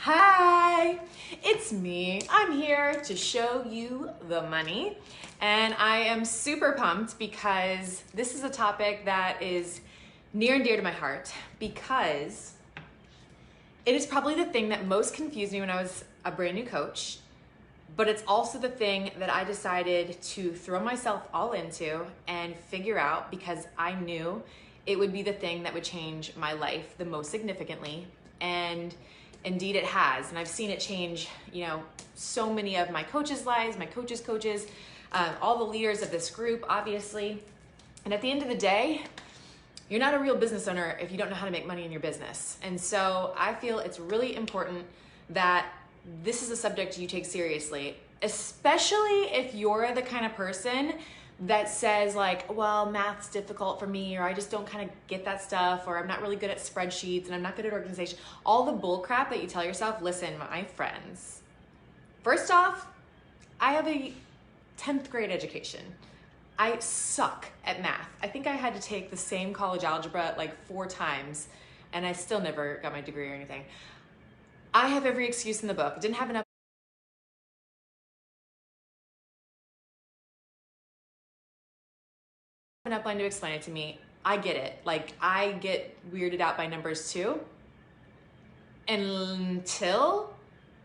Hi, it's me. I'm here to show you the money, and I am super pumped because this is a topic that is near and dear to my heart because it is probably the thing that most confused me when I was a brand new coach, but it's also the thing that I decided to throw myself all into and figure out because I knew it would be the thing that would change my life the most significantly. And indeed it has. And I've seen it change, so many of my coaches' lives, my coaches, all the leaders of this group, obviously. And at the end of the day, you're not a real business owner if you don't know how to make money in your business. And so I feel it's really important that this is a subject you take seriously, especially if you're the kind of person that says like, well, math's difficult for me, or I just don't kind of get that stuff, or I'm not really good at spreadsheets and I'm not good at organization. All the bull crap that you tell yourself. Listen, my friends, first off, I have a 10th grade education. I suck at math. I think I had to take the same college algebra like 4 times and I still never got my degree or anything. I have every excuse in the book. Didn't have enough upline to explain it to me. I get it. Like, I get weirded out by numbers too. Until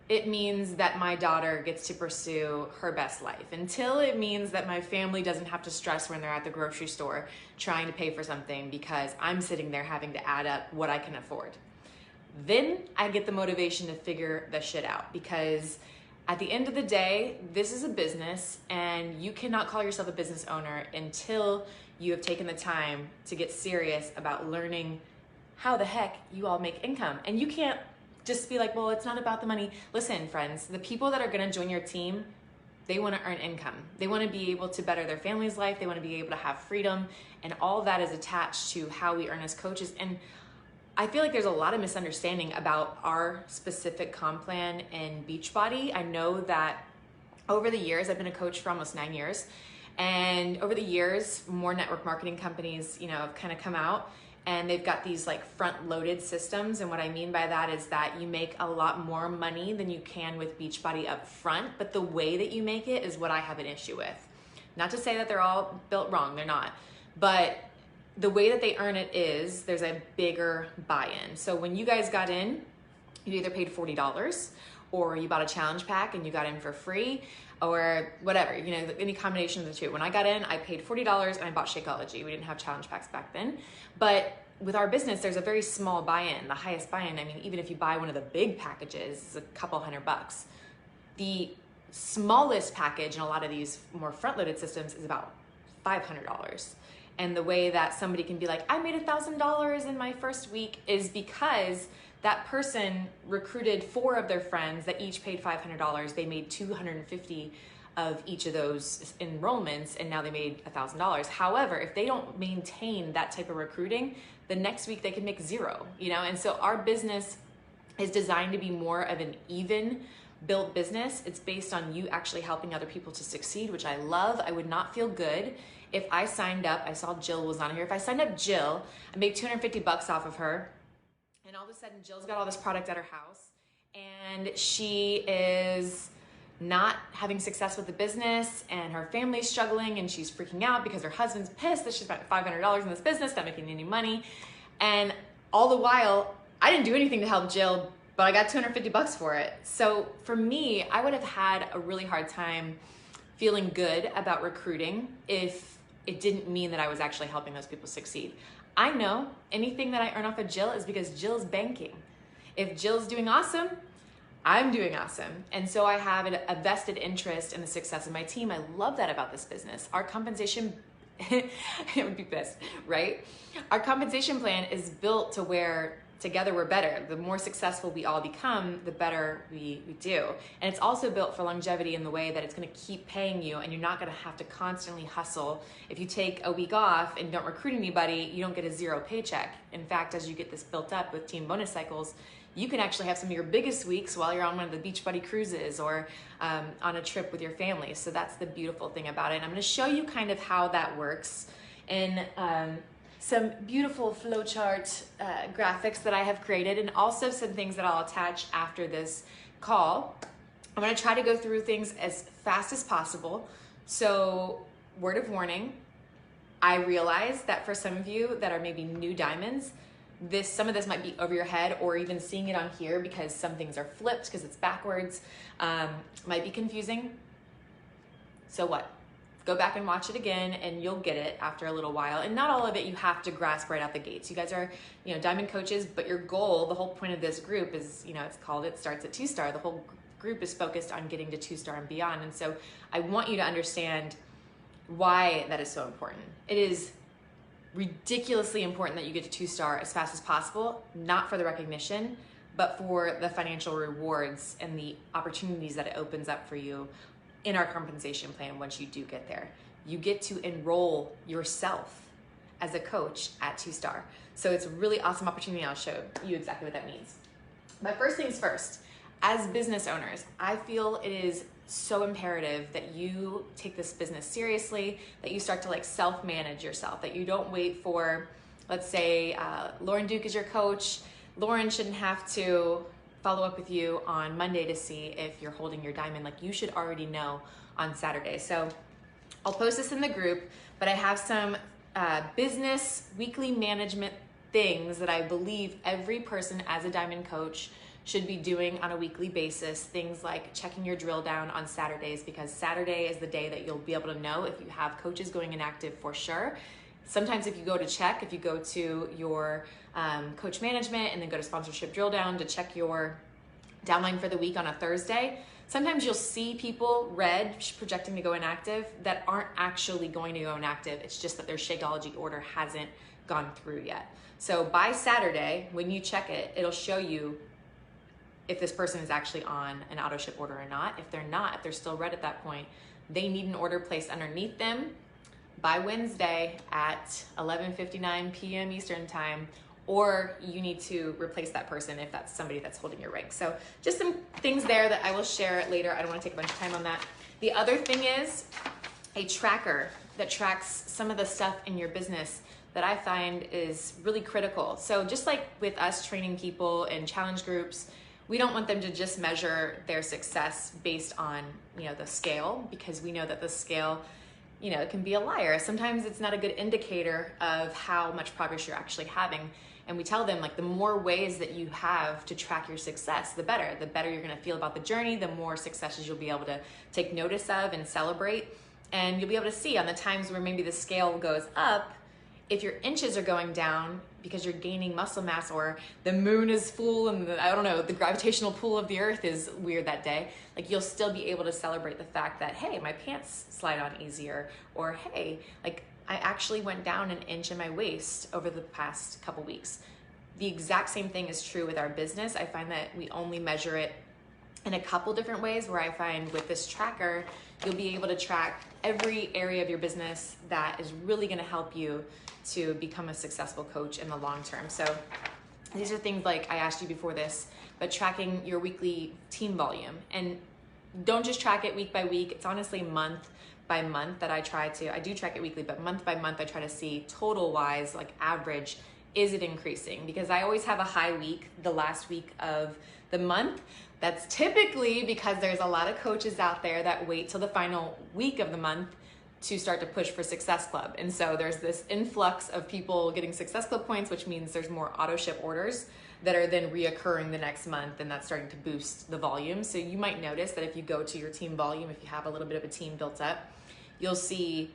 it means that my daughter gets to pursue her best life. Until it means that my family doesn't have to stress when they're at the grocery store trying to pay for something because I'm sitting there having to add up what I can afford. Then I get the motivation to figure the shit out, because at the end of the day, this is a business and you cannot call yourself a business owner until you have taken the time to get serious about learning how the heck you all make income. And you can't just be like, well, it's not about the money. Listen, friends, the people that are gonna join your team, they wanna earn income. They wanna be able to better their family's life. They wanna be able to have freedom, and all that is attached to how we earn as coaches. And I feel like there's a lot of misunderstanding about our specific comp plan in Beachbody. I know that over the years, I've been a coach for almost 9 years, and over the years, more network marketing companies, have kind of come out, and they've got these like front-loaded systems. And what I mean by that is that you make a lot more money than you can with Beachbody up front, but the way that you make it is what I have an issue with. Not to say that they're all built wrong, they're not, but the way that they earn it is there's a bigger buy-in. So when you guys got in, you either paid $40 or you bought a challenge pack and you got in for free, or whatever, any combination of the two. When I got in, I paid $40 and I bought Shakeology. We didn't have challenge packs back then. But with our business, there's a very small buy-in. The highest buy-in, even if you buy one of the big packages, is a couple $100. The smallest package in a lot of these more front-loaded systems is about $500. And the way that somebody can be like, I made $1,000 in my first week is because that person recruited 4 of their friends that each paid $500. They made $250 of each of those enrollments, and now they made $1,000. However, if they don't maintain that type of recruiting, the next week they can make 0, And so our business is designed to be more of an even built business. It's based on you actually helping other people to succeed, which I love. I would not feel good if I signed up. I saw Jill was on here. If I signed up Jill, I made $250 off of her, and all of a sudden Jill's got all this product at her house and she is not having success with the business, and her family's struggling, and she's freaking out because her husband's pissed that she spent $500 in this business, not making any money. And all the while, I didn't do anything to help Jill, but I got $250 for it. So for me, I would have had a really hard time feeling good about recruiting if it didn't mean that I was actually helping those people succeed. I know anything that I earn off of Jill is because Jill's banking. If Jill's doing awesome, I'm doing awesome. And so I have a vested interest in the success of my team. I love that about this business. Our compensation, it would be best, right? Our compensation plan is built to where together we're better. The more successful we all become, the better we do. And it's also built for longevity in the way that it's gonna keep paying you, and you're not gonna have to constantly hustle. If you take a week off and don't recruit anybody, you don't get a 0 paycheck. In fact, as you get this built up with team bonus cycles, you can actually have some of your biggest weeks while you're on one of the Beachbody cruises or on a trip with your family. So that's the beautiful thing about it. And I'm gonna show you kind of how that works in some beautiful flowchart graphics that I have created, and also some things that I'll attach after this call. I'm gonna try to go through things as fast as possible. So, word of warning, I realize that for some of you that are maybe new diamonds, some of this might be over your head, or even seeing it on here because some things are flipped because it's backwards, might be confusing. So what? Go back and watch it again and you'll get it after a little while. And not all of it you have to grasp right out the gates. You guys are, diamond coaches, but your goal, the whole point of this group is, it starts at 2-star. The whole group is focused on getting to 2-star and beyond. And so I want you to understand why that is so important. It is ridiculously important that you get to 2-star as fast as possible, not for the recognition, but for the financial rewards and the opportunities that it opens up for you in our compensation plan. Once you do get there, you get to enroll yourself as a coach at 2-star. So it's a really awesome opportunity. I'll show you exactly what that means. But first things first, as business owners, I feel it is so imperative that you take this business seriously, that you start to self-manage yourself, that you don't wait for, let's say, Lauren Duke is your coach. Lauren shouldn't have to follow up with you on Monday to see if you're holding your diamond. You should already know on Saturday. So I'll post this in the group, but I have some business weekly management things that I believe every person as a diamond coach should be doing on a weekly basis. Things like checking your drill down on Saturdays, because Saturday is the day that you'll be able to know if you have coaches going inactive for sure. Sometimes if you go to your coach management and then go to sponsorship drill down to check your downline for the week on a Thursday, sometimes you'll see people red projecting to go inactive that aren't actually going to go inactive. It's just that their Shakeology order hasn't gone through yet. So by Saturday, when you check it, it'll show you if this person is actually on an auto ship order or not. If they're not, if they're still red at that point, they need an order placed underneath them by Wednesday at 11:59 p.m. Eastern time, or you need to replace that person if that's somebody that's holding your rank. So just some things there that I will share later. I don't want to take a bunch of time on that. The other thing is a tracker that tracks some of the stuff in your business that I find is really critical. So just like with us training people in challenge groups, we don't want them to just measure their success based on, the scale, because we know that the scale, it can be a liar. Sometimes it's not a good indicator of how much progress you're actually having. And we tell them, the more ways that you have to track your success, the better. The better you're gonna feel about the journey, the more successes you'll be able to take notice of and celebrate. And you'll be able to see on the times where maybe the scale goes up, if your inches are going down because you're gaining muscle mass, or the moon is full and the gravitational pull of the earth is weird that day, you'll still be able to celebrate the fact that, hey, my pants slide on easier, or hey, I actually went down an inch in my waist over the past couple weeks. The exact same thing is true with our business. I find that we only measure it in a couple different ways, where I find with this tracker, you'll be able to track every area of your business that is really gonna help you to become a successful coach in the long term. So these are things like I asked you before this, but tracking your weekly team volume. And don't just track it week by week. It's honestly month by month that I do track it weekly, but month by month I try to see total wise, average, is it increasing? Because I always have a high week the last week of the month. That's typically because there's a lot of coaches out there that wait till the final week of the month to start to push for Success Club. And so there's this influx of people getting Success Club points, which means there's more auto ship orders that are then reoccurring the next month, and that's starting to boost the volume. So you might notice that if you go to your team volume, if you have a little bit of a team built up, you'll see,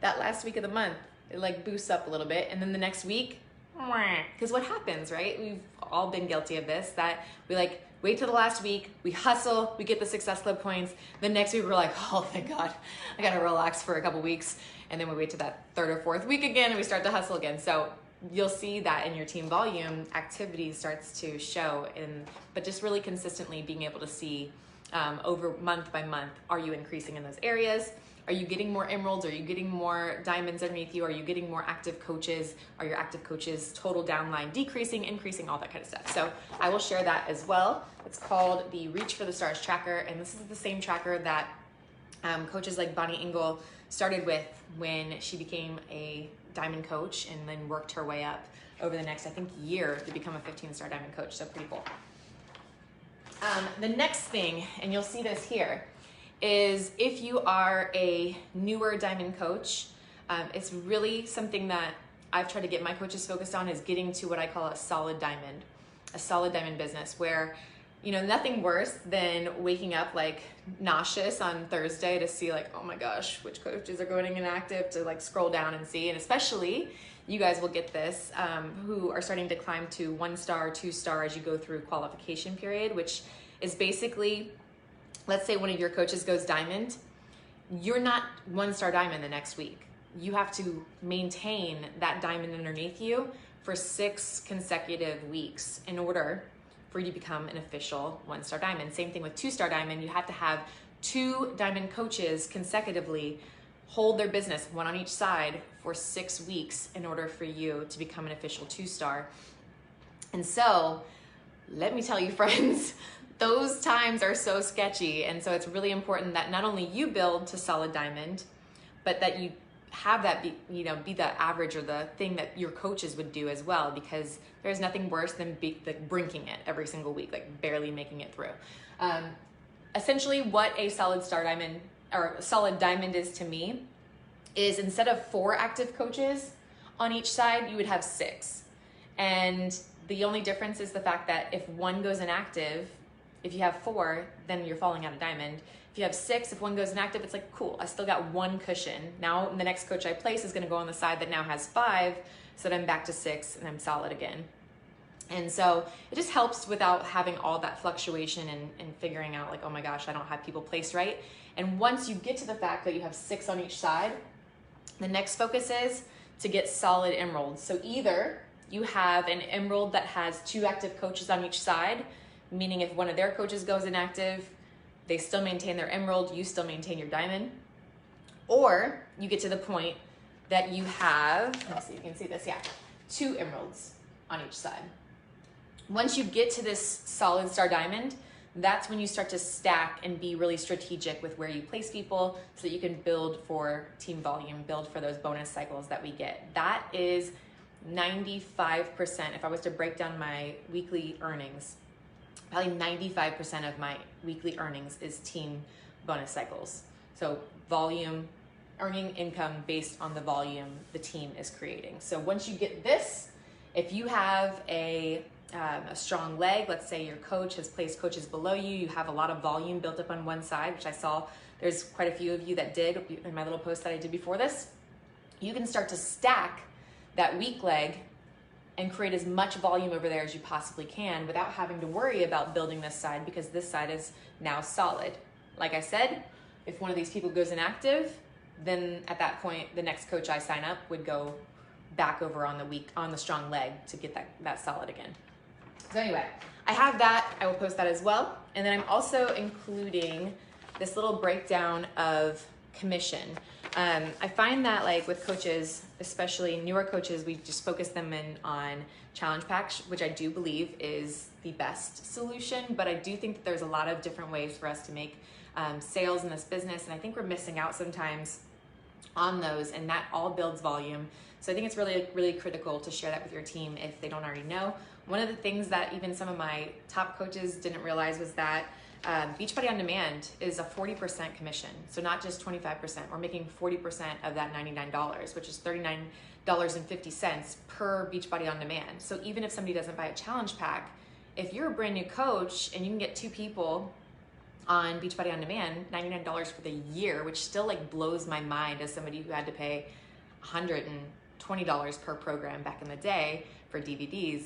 that last week of the month, it boosts up a little bit. And then the next week, because what happens, right? We've all been guilty of this, that we wait till the last week, we hustle, we get the Success Club points. The next week we're like, oh, thank God, I gotta relax for a couple weeks. And then we wait to that third or fourth week again and we start to hustle again. So you'll see that in your team volume, activity starts to show, but just really consistently being able to see over month by month, are you increasing in those areas? Are you getting more emeralds? Are you getting more diamonds underneath you? Are you getting more active coaches? Are your active coaches total downline decreasing, increasing, all that kind of stuff? So I will share that as well. It's called the Reach for the Stars tracker, and this is the same tracker that coaches like Bonnie Engel started with when she became a diamond coach and then worked her way up over the next, I think, year to become a 15-star diamond coach. So pretty cool. The next thing, and you'll see this here, is if you are a newer diamond coach, it's really something that I've tried to get my coaches focused on, is getting to what I call a solid diamond business, where, you know, nothing worse than waking up like nauseous on Thursday to see like, oh my gosh, which coaches are going inactive, to like scroll down and see. And especially you guys will get this, who are starting to climb to 1-star, 2-star as you go through qualification period, which is basically, let's say one of your coaches goes diamond, you're not 1-star diamond the next week. You have to maintain that diamond underneath you for 6 consecutive weeks in order for you to become an official 1-star diamond. Same thing with 2-star diamond. You have to have 2 diamond coaches consecutively hold their business, one on each side, for 6 weeks in order for you to become an official 2-star. And so, let me tell you, friends, those times are so sketchy. And so it's really important that not only you build to solid diamond, but that you have that be the average, or the thing that your coaches would do as well, because there's nothing worse than brinking it every single week, like barely making it through. Essentially what a solid diamond is to me is, instead of 4 active coaches on each side, you would have 6. And the only difference is the fact that if one goes inactive, if you have 4, then you're falling out of diamond. If you have 6, if one goes inactive, it's like, cool, I still got 1 cushion. Now the next coach I place is gonna go on the side that now has 5, so that I'm back to 6 and I'm solid again. And so it just helps without having all that fluctuation and figuring out like, oh my gosh, I don't have people placed right. And once you get to the fact that you have 6 on each side, the next focus is to get solid emeralds. So either you have an emerald that has 2 active coaches on each side, meaning if one of their coaches goes inactive, they still maintain their emerald, you still maintain your diamond. Or you get to the point that you have, let's see, you can see this, yeah, 2 emeralds on each side. Once you get to this solid star diamond, that's when you start to stack and be really strategic with where you place people, so that you can build for team volume, build for those bonus cycles that we get. That is 95%. If I was to break down my weekly earnings, probably 95% of my weekly earnings is team bonus cycles. So volume, earning income based on the volume the team is creating. So once you get this, if you have a strong leg, let's say your coach has placed coaches below you, you have a lot of volume built up on one side, which I saw there's quite a few of you that did in my little post that I did before this, you can start to stack that weak leg and create as much volume over there as you possibly can without having to worry about building this side, because this side is now solid. Like I said, if one of these people goes inactive, then at that point, the next coach I sign up would go back over on the strong leg to get that solid again. So anyway, I have that, I will post that as well. And then I'm also including this little breakdown of commission. I find that like with coaches, especially newer coaches, we just focus them in on challenge packs, which I do believe is the best solution, but I do think that there's a lot of different ways for us to make sales in this business, and I think we're missing out sometimes on those, and that all builds volume. So I think it's really, really critical to share that with your team if they don't already know. One of the things that even some of my top coaches didn't realize was that Beachbody On Demand is a 40% commission. So not just 25%, we're making 40% of that $99, which is $39.50 per Beachbody On Demand. So even if somebody doesn't buy a challenge pack, if you're a brand new coach and you can get 2 people on Beachbody On Demand, $99 for the year, which still like blows my mind as somebody who had to pay $120 per program back in the day for DVDs.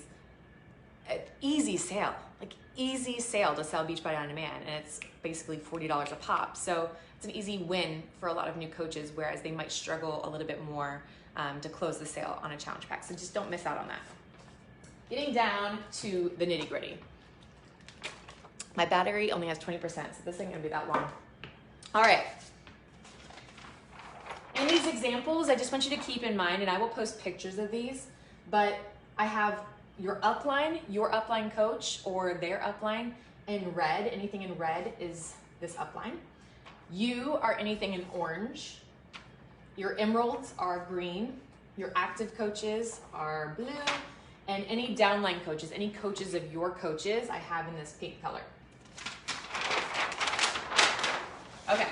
Easy sale, like easy sale to sell Beachbody On Demand, and it's basically $40 a pop. So it's an easy win for a lot of new coaches, whereas they might struggle a little bit more to close the sale on a challenge pack. So just don't miss out on that. Getting down to the nitty gritty. My battery only has 20%, so this ain't gonna be that long. All right. In these examples, I just want you to keep in mind, and I will post pictures of these, but I have your upline coach or their upline in red. Anything in red is this upline. You are anything in orange, Your emeralds are green, your active coaches are blue, and any downline coaches, any coaches of your coaches, I have in this pink color. Okay.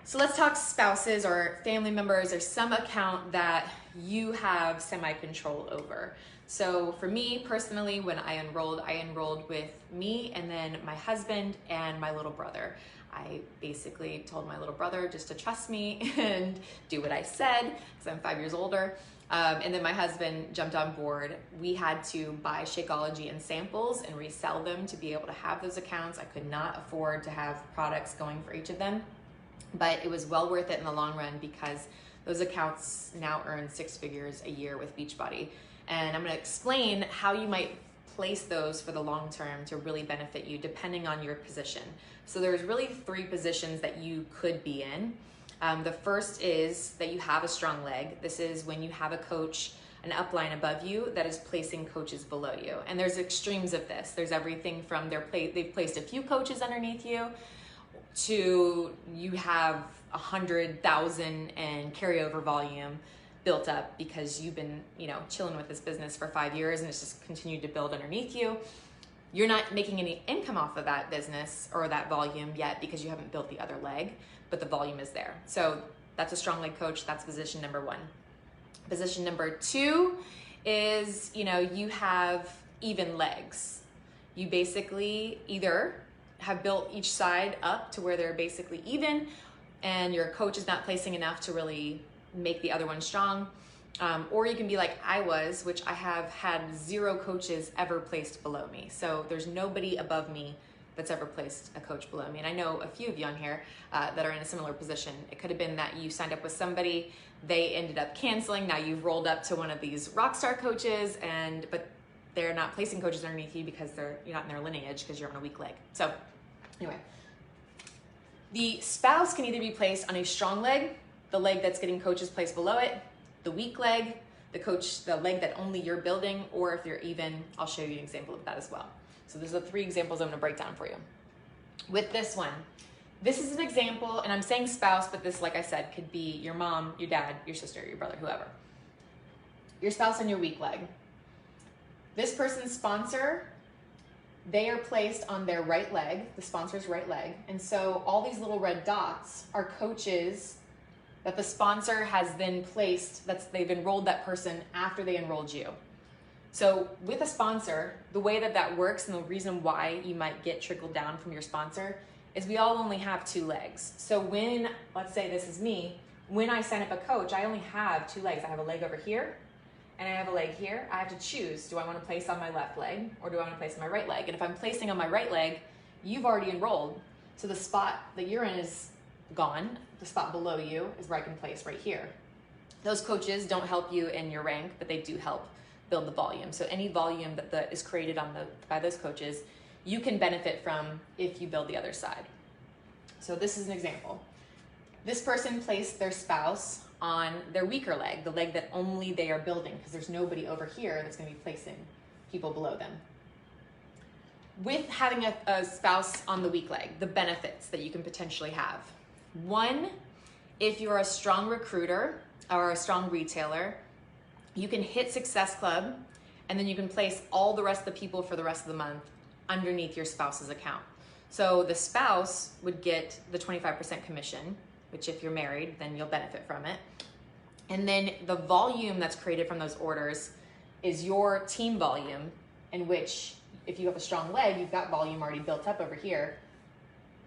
So let's talk spouses or family members or some account that you have semi-control over. So for me personally, when I enrolled with me and then my husband and my little brother. I basically told my little brother just to trust me and do what I said because I'm 5 years older. And then my husband jumped on board. We had to buy Shakeology and samples and resell them to be able to have those accounts. I could not afford to have products going for each of them, but it was well worth it in the long run because those accounts now earn 6 figures a year with Beachbody. And I'm gonna explain how you might place those for the long term to really benefit you depending on your position. So there's really 3 positions that you could be in. The first is that you have a strong leg. This is when you have a coach, an upline above you that is placing coaches below you. And there's extremes of this. There's everything from they've placed a few coaches underneath you to you have 100,000 and carryover volume built up because you've been, chilling with this business for 5 years and it's just continued to build underneath you. You're not making any income off of that business or that volume yet because you haven't built the other leg, but the volume is there. So that's a strong leg coach. That's position number 1. Position number 2 is, you have even legs. You basically either have built each side up to where they're basically even and your coach is not placing enough to really make the other one strong. Or you can be like I was, which I have had 0 coaches ever placed below me. So there's nobody above me that's ever placed a coach below me. And I know a few of you on here that are in a similar position. It could have been that you signed up with somebody, they ended up canceling. Now you've rolled up to one of these rock star coaches, but they're not placing coaches underneath you because you're not in their lineage because you're on a weak leg. So anyway, the spouse can either be placed on a strong leg, the leg that's getting coaches placed below it, the weak leg, the leg that only you're building, or if you're even, I'll show you an example of that as well. So there's the 3 examples I'm gonna break down for you. With this one, this is an example, and I'm saying spouse, but this, like I said, could be your mom, your dad, your sister, your brother, whoever. Your spouse on your weak leg. This person's sponsor, they are placed on their right leg, the sponsor's right leg, and so all these little red dots are coaches that the sponsor has then placed, they've enrolled that person after they enrolled you. So with a sponsor, the way that works and the reason why you might get trickled down from your sponsor is we all only have 2 legs. So when, let's say this is me, when I sign up a coach, I only have 2 legs. I have a leg over here and I have a leg here. I have to choose, do I want to place on my left leg or do I want to place on my right leg? And if I'm placing on my right leg, you've already enrolled. So the spot that you're in is gone. The spot below you is where I can place right here. Those coaches don't help you in your rank, but they do help build the volume. So any volume that is created by those coaches, you can benefit from if you build the other side. So this is an example. This person placed their spouse on their weaker leg, the leg that only they are building, because there's nobody over here that's going to be placing people below them. With having a spouse on the weak leg, the benefits that you can potentially have. 1, if you're a strong recruiter or a strong retailer, you can hit Success Club and then you can place all the rest of the people for the rest of the month underneath your spouse's account. So the spouse would get the 25% commission, which if you're married, then you'll benefit from it. And then the volume that's created from those orders is your team volume, in which if you have a strong leg, you've got volume already built up over here.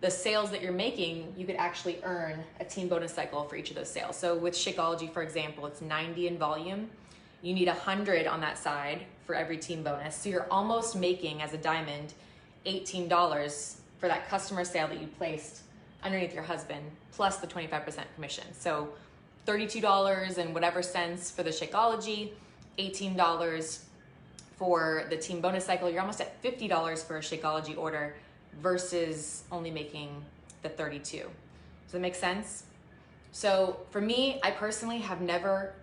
The sales that you're making, you could actually earn a team bonus cycle for each of those sales. So with Shakeology, for example, it's 90 in volume. You need 100 on that side for every team bonus. So you're almost making, as a diamond, $18 for that customer sale that you placed underneath your husband, plus the 25% commission. So $32 and whatever cents for the Shakeology, $18 for the team bonus cycle. You're almost at $50 for a Shakeology order versus only making the 32. Does that make sense? So for me, I personally have never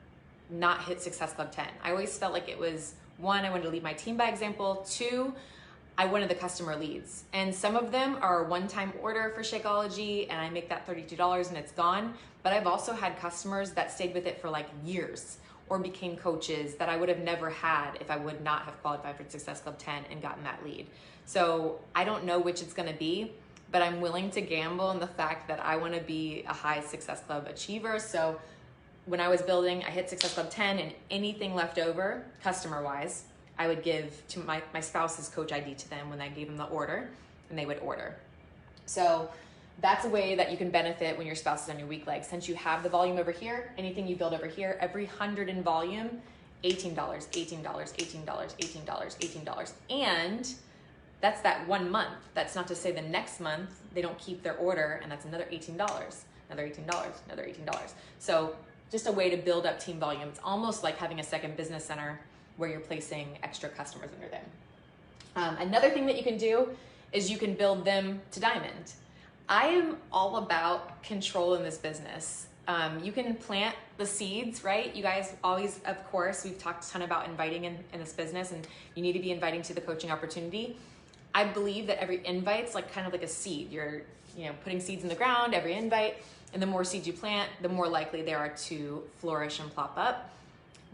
not hit Success Club 10. I always felt like it was, 1, I wanted to lead my team by example. 2, I wanted the customer leads. And some of them are a one-time order for Shakeology and I make that $32 and it's gone. But I've also had customers that stayed with it for like years or became coaches that I would have never had if I would not have qualified for Success Club 10 and gotten that lead. So I don't know which it's gonna be, but I'm willing to gamble on the fact that I wanna be a high Success Club achiever. So when I was building, I hit Success Club 10 and anything left over, customer-wise, I would give to my spouse's coach ID to them when I gave them the order and they would order. So that's a way that you can benefit when your spouse is on your weak leg. Since you have the volume over here, anything you build over here, every 100 in volume, $18, $18, $18, $18, $18. And that's that 1 month. That's not to say the next month they don't keep their order and that's another $18, another $18, another $18. So just a way to build up team volume. It's almost like having a second business center where you're placing extra customers under them. Another thing that you can do is you can build them to diamond. I am all about control in this business. You can plant the seeds, right? You guys always, of course, we've talked a ton about inviting in this business and you need to be inviting to the coaching opportunity. I believe that every invite's like kind of like a seed. You're putting seeds in the ground, every invite, and the more seeds you plant, the more likely they are to flourish and plop up.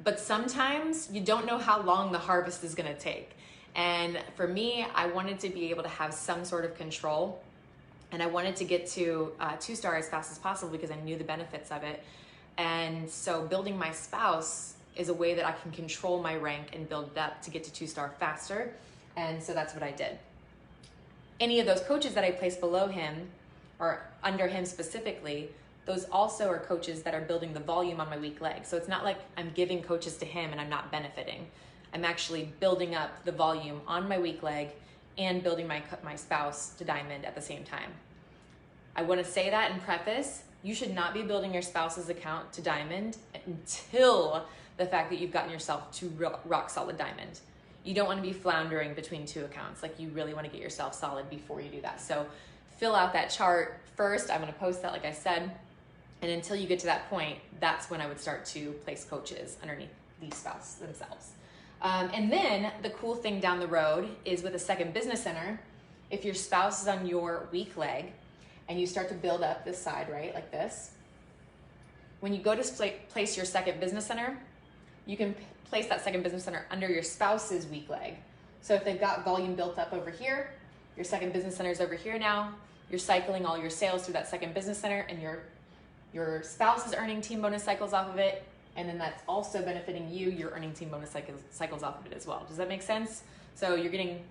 But sometimes you don't know how long the harvest is gonna take. And for me, I wanted to be able to have some sort of control and I wanted to get to 2-star as fast as possible because I knew the benefits of it. And so building my spouse is a way that I can control my rank and build it up to get to 2-star faster. And so that's what I did. Any of those coaches that I placed below him or under him specifically, those also are coaches that are building the volume on my weak leg. So it's not like I'm giving coaches to him and I'm not benefiting. I'm actually building up the volume on my weak leg and building my spouse to diamond at the same time. I want to say that in preface, you should not be building your spouse's account to diamond until the fact that you've gotten yourself to rock solid diamond. You don't want to be floundering between 2 accounts. Like you really want to get yourself solid before you do that. So fill out that chart first. I'm going to post that like I said. And until you get to that point, that's when I would start to place coaches underneath the spouse themselves. And then the cool thing down the road is with a second business center, if your spouse is on your weak leg and you start to build up this side, right, like this, when you go to place your second business center, you can place that second business center under your spouse's weak leg. So if they've got volume built up over here, your second business center is over here now, you're cycling all your sales through that second business center and your spouse is earning team bonus cycles off of it, and then that's also benefiting you. You're earning team bonus cycles off of it as well. Does that make sense? So you're getting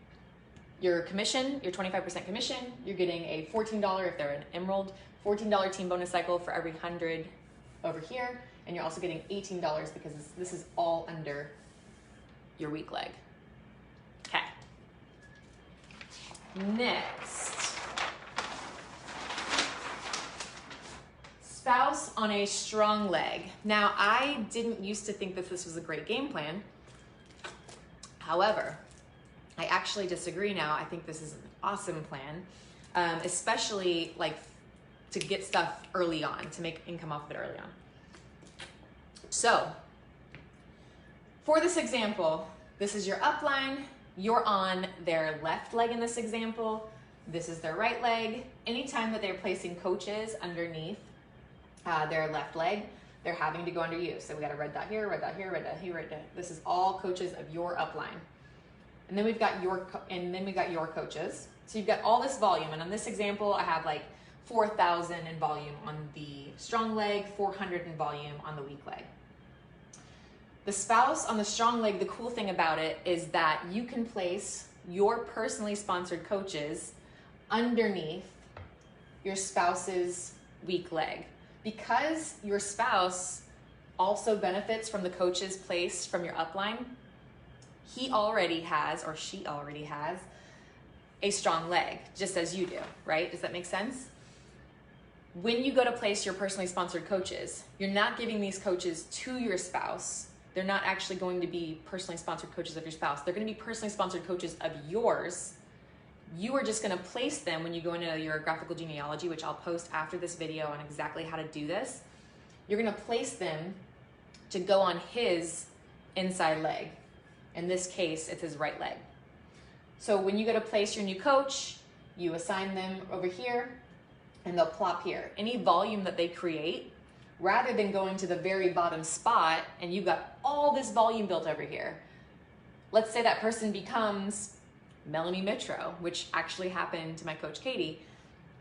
your commission, your 25% commission. You're getting a $14, if they're an Emerald, $14 team bonus cycle for every 100 over here, and you're also getting $18 because this is all under your weak leg. Okay. Next. Spouse on a strong leg. Now, I didn't used to think that this was a great game plan. However, I actually disagree now. I think this is an awesome plan, especially like to get stuff early on, to make income off of it early on. So, for this example, this is your upline. You're on their left leg in this example. This is their right leg. Anytime that they're placing coaches underneath their left leg, they're having to go under you. So we got a red dot here, red dot here, red dot here, red dot. This is all coaches of your upline. And then we've got your coaches. So you've got all this volume. And on this example, I have like 4,000 in volume on the strong leg, 400 in volume on the weak leg. The spouse on the strong leg, the cool thing about it is that you can place your personally sponsored coaches underneath your spouse's weak leg. Because your spouse also benefits from the coaches placed from your upline, he already has, or she already has, a strong leg, just as you do, right? Does that make sense? When you go to place your personally sponsored coaches, you're not giving these coaches to your spouse. They're not actually going to be personally sponsored coaches of your spouse. They're going to be personally sponsored coaches of yours. You are just going to place them when you go into your graphical genealogy, which I'll post after this video on exactly how to do this. You're going to place them to go on his inside leg. In this case, it's his right leg. So when you go to place your new coach, you assign them over here and they'll plop here. Any volume that they create, rather than going to the very bottom spot and you've got all this volume built over here, let's say that person becomes Melanie Mitro, which actually happened to my coach Katie.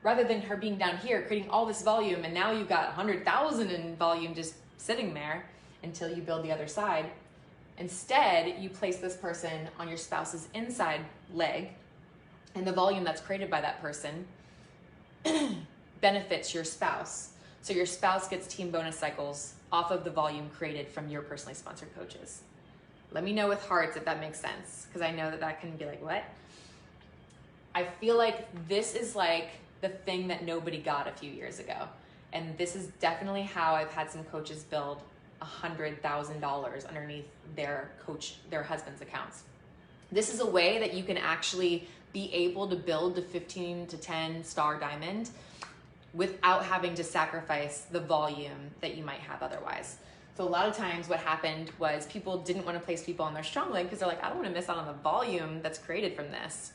Rather than her being down here creating all this volume and now you've got 100,000 in volume just sitting there until you build the other side, instead you place this person on your spouse's inside leg, and the volume that's created by that person benefits your spouse. So your spouse gets team bonus cycles off of the volume created from your personally sponsored coaches. Let me know with hearts if that makes sense, because I know that that can be like, what? I feel like this is like the thing that nobody got a few years ago. And this is definitely how I've had some coaches build $100,000 underneath their husband's accounts. This is a way that you can actually be able to build the 15 to 10 star diamond without having to sacrifice the volume that you might have otherwise. So a lot of times what happened was people didn't want to place people on their strong leg because they're like, I don't want to miss out on the volume that's created from this.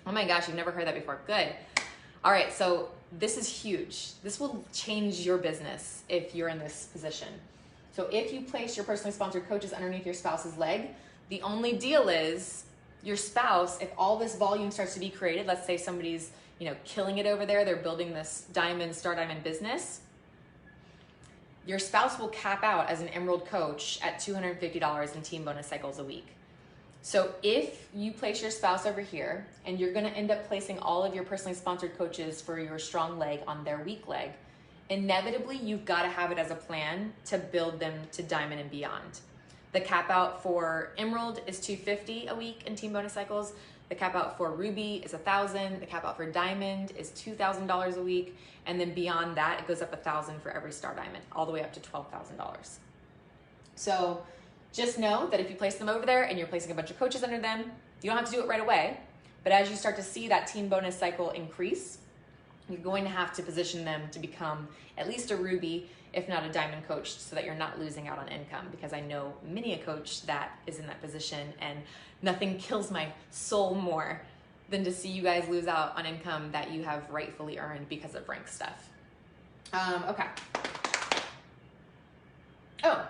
Oh my gosh, you've never heard that before. Good. All right, so this is huge. This will change your business if you're in this position. So if you place your personally sponsored coaches underneath your spouse's leg, the only deal is your spouse, if all this volume starts to be created, let's say somebody's, killing it over there, they're building this star diamond business, your spouse will cap out as an Emerald coach at $250 in team bonus cycles a week. So if you place your spouse over here and you're gonna end up placing all of your personally sponsored coaches for your strong leg on their weak leg, inevitably you've gotta have it as a plan to build them to diamond and beyond. The cap out for Emerald is $250 a week in team bonus cycles. The cap out for Ruby is $1,000. The cap out for Diamond is $2,000 a week. And then beyond that, it goes up $1,000 for every star diamond, all the way up to $12,000. So just know that if you place them over there and you're placing a bunch of coaches under them, you don't have to do it right away. But as you start to see that team bonus cycle increase, you're going to have to position them to become at least a Ruby, if not a Diamond coach, so that you're not losing out on income, because I know many a coach that is in that position, and nothing kills my soul more than to see you guys lose out on income that you have rightfully earned because of rank stuff. Okay. Oh,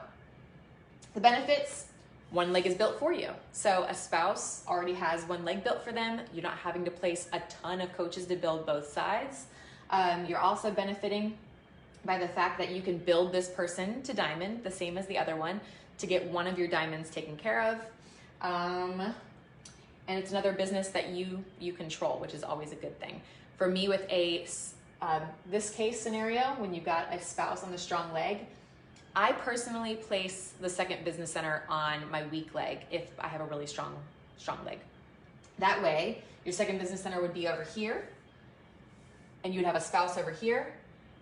the benefits, one leg is built for you. So a spouse already has one leg built for them. You're not having to place a ton of coaches to build both sides. You're also benefiting by the fact that you can build this person to diamond, the same as the other one, to get one of your diamonds taken care of. And it's another business that you control, which is always a good thing. For me, with this case scenario, when you've got a spouse on the strong leg, I personally place the second business center on my weak leg if I have a really strong leg. That way, your second business center would be over here, and you'd have a spouse over here,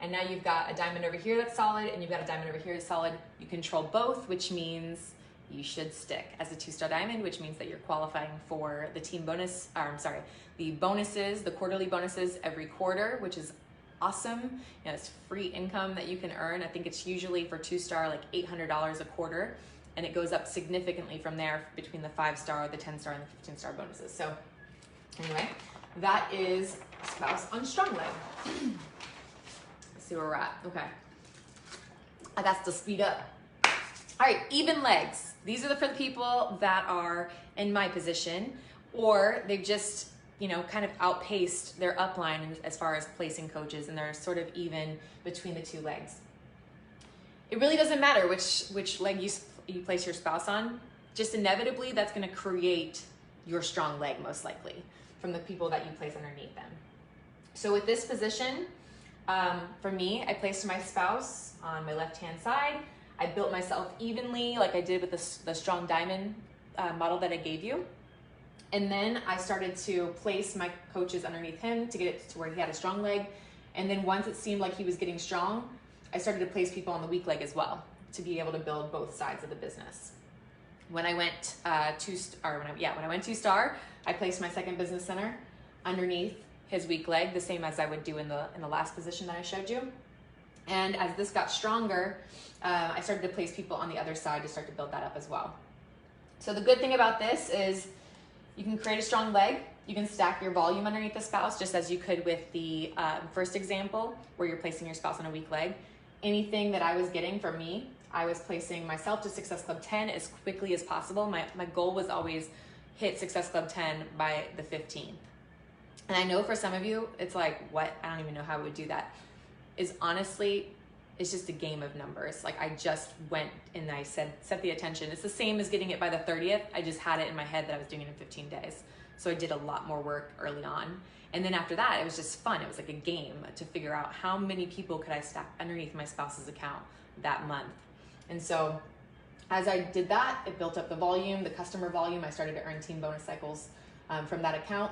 and now you've got a diamond over here that's solid, and you've got a diamond over here that's solid. You control both, which means you should stick as a 2-star diamond, which means that you're qualifying for the the bonuses, the quarterly bonuses every quarter, which is awesome. It's free income that you can earn. I think it's usually for 2-star like $800 a quarter, and it goes up significantly from there between the 5-star, the 10-star, and the 15-star bonuses. So anyway, that is spouse on strong leg. Let's see where we're at. Okay, I got to speed up. All right, even legs. These are for the people that are in my position, or they've just kind of outpaced their upline as far as placing coaches, and they're sort of even between the two legs. It really doesn't matter which leg you place your spouse on. Just inevitably, that's going to create your strong leg, most likely, from the people that you place underneath them. So with this position, for me, I placed my spouse on my left-hand side. I built myself evenly, like I did with the strong diamond model that I gave you. And then I started to place my coaches underneath him to get it to where he had a strong leg. And then once it seemed like he was getting strong, I started to place people on the weak leg as well to be able to build both sides of the business. When I went when I went 2-star, I placed my second business center underneath his weak leg, the same as I would do in the last position that I showed you. And as this got stronger, I started to place people on the other side to start to build that up as well. So the good thing about this is You can create a strong leg. You can stack your volume underneath the spouse, just as you could with the first example where you're placing your spouse on a weak leg. Anything that I was getting for me, I was placing myself to Success Club 10 as quickly as possible. My goal was always hit Success Club 10 by the 15th. And I know for some of you, it's like, what? I don't even know how I would do that. Is honestly, it's just a game of numbers. Like I just went and I set the attention. It's the same as getting it by the 30th. I just had it in my head that I was doing it in 15 days. So I did a lot more work early on. And then after that, it was just fun. It was like a game to figure out how many people could I stack underneath my spouse's account that month. And so as I did that, it built up the volume, the customer volume. I started to earn team bonus cycles from that account,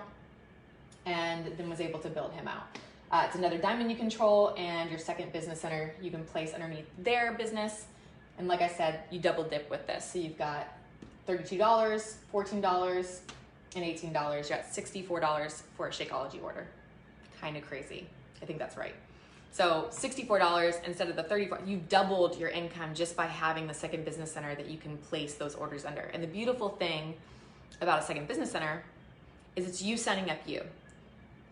and then was able to build him out. It's another diamond you control, and your second business center you can place underneath their business. And like I said, you double dip with this. So you've got $32, $14, and $18. You're at $64 for a Shakeology order. Kind of crazy. I think that's right. So $64 instead of the $34, you've doubled your income just by having the second business center that you can place those orders under. And the beautiful thing about a second business center is it's you signing up you.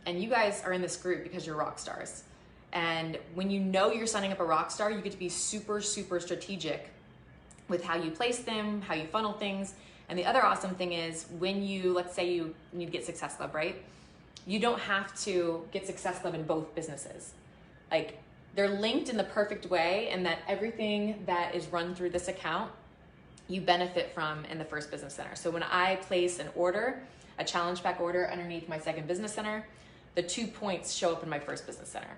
And you guys are in this group because you're rock stars. And when you know you're signing up a rock star, you get to be super, super strategic with how you place them, how you funnel things. And the other awesome thing is when you, let's say you need to get Success Club, right? You don't have to get Success Club in both businesses. Like they're linked in the perfect way, and that everything that is run through this account, you benefit from in the first business center. So when I place an order, a challenge pack order underneath my second business center, the 2 points show up in my first business center.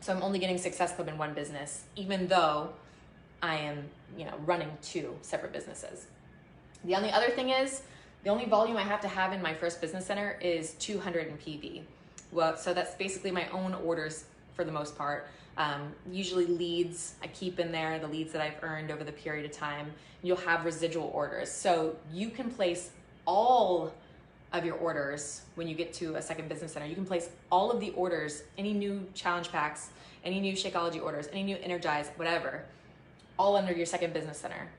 So I'm only getting Success Club in one business, even though I am, running 2 separate businesses. The only other thing is, the only volume I have to have in my first business center is 200 in PV. Well, so that's basically my own orders for the most part. Usually leads I keep in there, the leads that I've earned over the period of time. You'll have residual orders. So you can place all of your orders when you get to a second business center. You can place all of the orders, any new challenge packs, any new Shakeology orders, any new Energize, whatever, all under your second business center.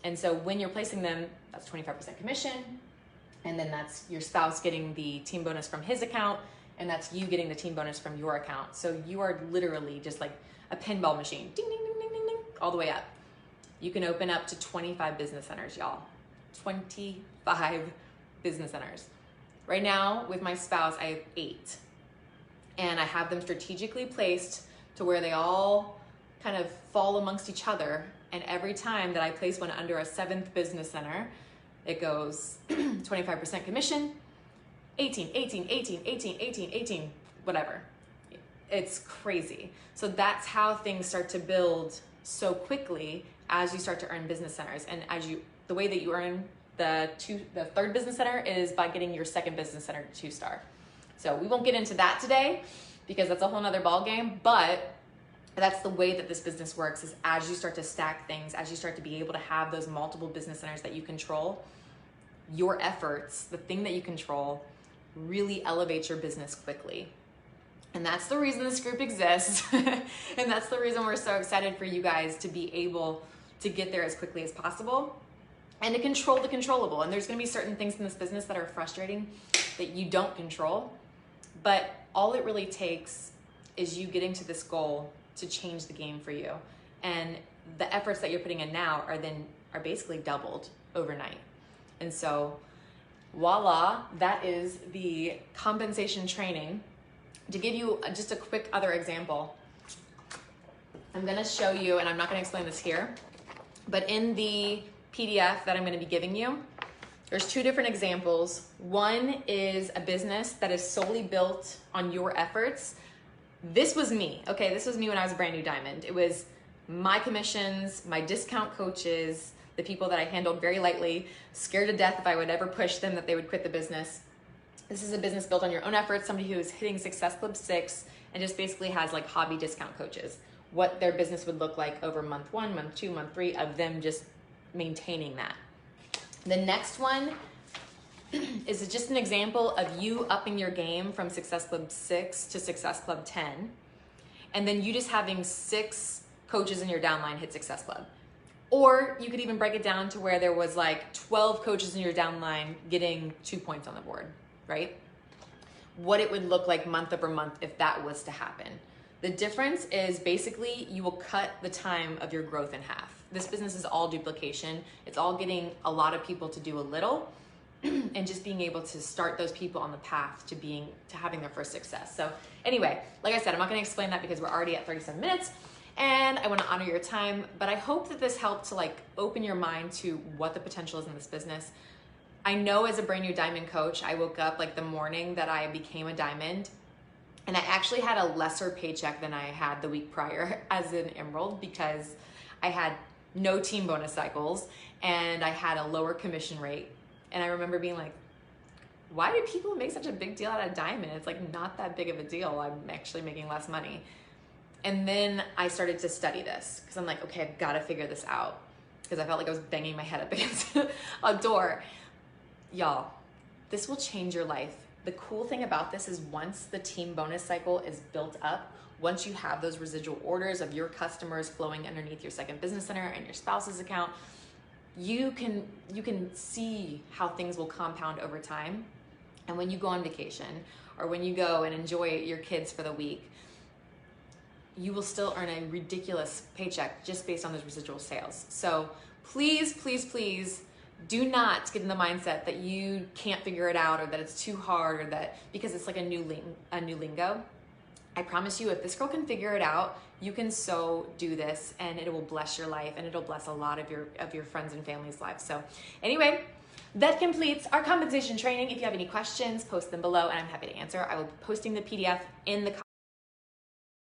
And so when you're placing them, that's 25% commission. And then that's your spouse getting the team bonus from his account, and that's you getting the team bonus from your account. So you are literally just like a pinball machine, ding, ding, ding, ding, ding, ding, all the way up. You can open up to 25 business centers, y'all. 25 business centers. Right now, with my spouse, I have 8. And I have them strategically placed to where they all kind of fall amongst each other. And every time that I place one under a 7th business center, it goes 25% commission, 18, 18, 18, 18, 18, 18, whatever. It's crazy. So that's how things start to build so quickly as you start to earn business centers. And the way that you earn the 3rd business center is by getting your second business center to 2-star. So we won't get into that today because that's a whole nother ball game, but that's the way that this business works, is as you start to stack things, as you start to be able to have those multiple business centers that you control, your efforts, the thing that you control, really elevates your business quickly. And that's the reason this group exists. And that's the reason we're so excited for you guys to be able to get there as quickly as possible and to control the controllable. And there's gonna be certain things in this business that are frustrating that you don't control, but all it really takes is you getting to this goal to change the game for you. And the efforts that you're putting in now are basically doubled overnight. And so voila, that is the compensation training. To give you just a quick other example, I'm gonna show you, and I'm not gonna explain this here, but in the PDF that I'm gonna be giving you, there's 2 different examples. One is a business that is solely built on your efforts. This was me, okay? This was me when I was a brand new diamond. It was my commissions, my discount coaches, the people that I handled very lightly, scared to death if I would ever push them that they would quit the business. This is a business built on your own efforts, somebody who is hitting Success Club 6 and just basically has like hobby discount coaches, what their business would look like over month 1, month 2, month 3 of them just maintaining that. The next one is just an example of you upping your game from Success Club 6 to Success Club 10, and then you just having 6 coaches in your downline hit Success Club. Or you could even break it down to where there was like 12 coaches in your downline getting 2 points on the board, right? What it would look like month over month if that was to happen. The difference is basically you will cut the time of your growth in half. This business is all duplication. It's all getting a lot of people to do a little and just being able to start those people on the path to having their first success. So anyway, like I said, I'm not gonna explain that because we're already at 37 minutes and I wanna honor your time, but I hope that this helped to like open your mind to what the potential is in this business. I know as a brand new diamond coach, I woke up like the morning that I became a diamond and I actually had a lesser paycheck than I had the week prior as an emerald because I had no team bonus cycles and I had a lower commission rate. And I remember being like, why do people make such a big deal out of diamond? It's like not that big of a deal. I'm actually making less money. And then I started to study this because I'm like, okay, I've got to figure this out because I felt like I was banging my head up against a door. Y'all, this will change your life. The cool thing about this is once the team bonus cycle is built up, once you have those residual orders of your customers flowing underneath your second business center and your spouse's account, you can see how things will compound over time. And when you go on vacation or when you go and enjoy your kids for the week, you will still earn a ridiculous paycheck just based on those residual sales. So please, please, please do not get in the mindset that you can't figure it out or that it's too hard or that because it's like a new lingo. I promise you, if this girl can figure it out, you can so do this and it will bless your life and it'll bless a lot of your friends and family's lives. So anyway, that completes our compensation training. If you have any questions, post them below and I'm happy to answer. I will be posting the PDF in the